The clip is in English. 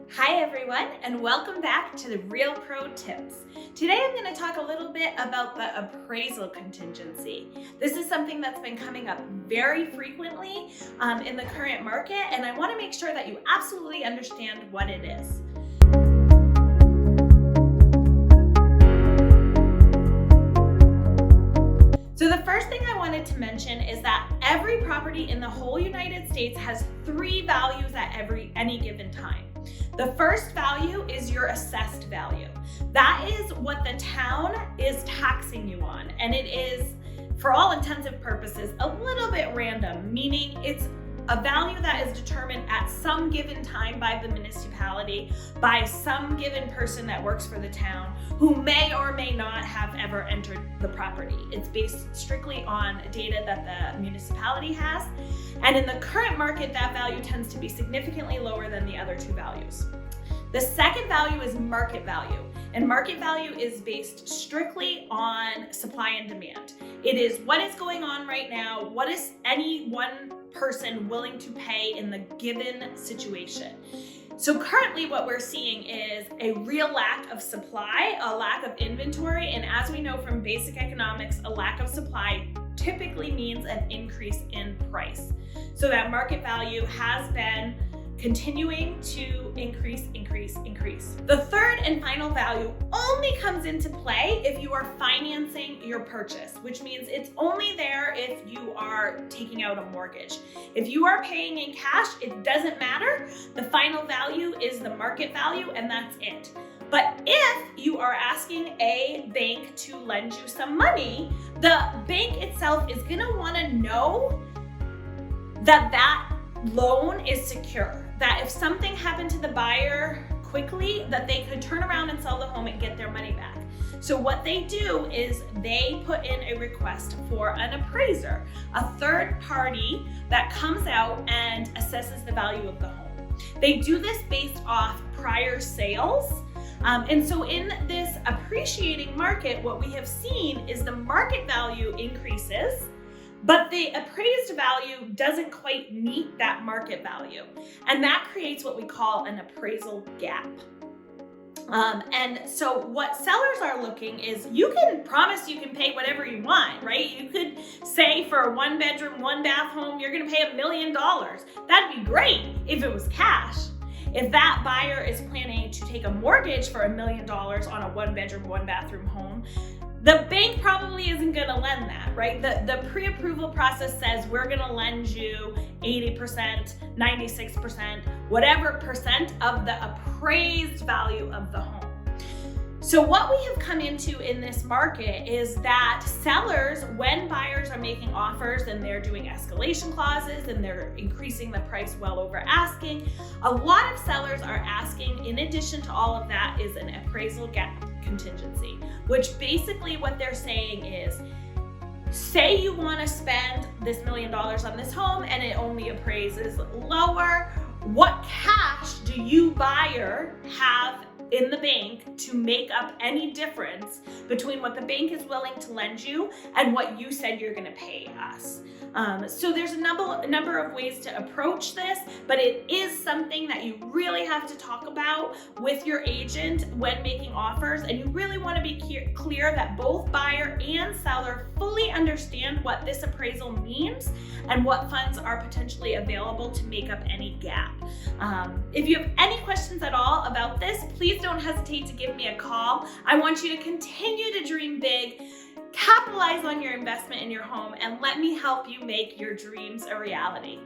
Hi everyone, and welcome back to the Real Pro Tips. Today I'm going to talk a little bit about the appraisal contingency. This is something that's been coming up very frequently in the current market, and I want to make sure that you absolutely understand what it is. So the first thing I wanted to mention is that every property in the whole United States has three values at any given time. The first value is your assessed value. That is what the town is taxing you on, and it is, for all intents and purposes, a little bit random, meaning it's a value that is determined at some given time by the municipality, by some given person that works for the town, who may or may not have ever entered the property. It's based strictly on data that the municipality has. And in the current market, that value tends to be significantly lower than the other two values. The second value is market value. And market value is based strictly on supply and demand. It is what is going on right now, what is any one person willing to pay in the given situation. So currently what we're seeing is a real lack of supply, a lack of inventory, and as we know from basic economics, a lack of supply typically means an increase in price. So that market value has been continuing to increase. The third and final value only comes into play if you are financing your purchase, which means it's only there if you are taking out a mortgage. If you are paying in cash, it doesn't matter. The final value is the market value, and that's it. But if you are asking a bank to lend you some money, the bank itself is going to want to know that that loan is secure, that if something happened to the buyer quickly, that they could turn around and sell the home and get their money back. So what they do is they put in a request for an appraiser, a third party that comes out and assesses the value of the home. They do this based off prior sales. And so in this appreciating market, what we have seen is the market value increases, but the appraised value doesn't quite meet that market value. And that creates what we call an appraisal gap. And so what sellers are looking is, you can promise you can pay whatever you want, right? You could say for a 1-bedroom, 1-bath home, you're gonna pay $1 million. That'd be great if it was cash. If that buyer is planning to take a mortgage for $1 million on a 1-bedroom, 1-bathroom home, the bank probably isn't going to lend that, right? The pre-approval process says we're going to lend you 80%, 96%, whatever percent of the appraised value of the home. So what we have come into in this market is that sellers, when buyers are making offers and they're doing escalation clauses and they're increasing the price well over asking, a lot of sellers are asking, in addition to all of that, is an appraisal gap contingency, which basically what they're saying is, say you want to spend this $1 million on this home and it only appraises lower, what cash do you, buyer, have in the bank to make up any difference between what the bank is willing to lend you and what you said you're going to pay us? So there's a number of ways to approach this, but it is something that you really have to talk about with your agent when making offers, and you really want to be clear that both buyer and seller fully understand what this appraisal means and what funds are potentially available to make up any gap. If you have any questions at all about this, please don't hesitate to give me a call. I want you to continue to dream big, capitalize on your investment in your home, and let me help you make your dreams a reality.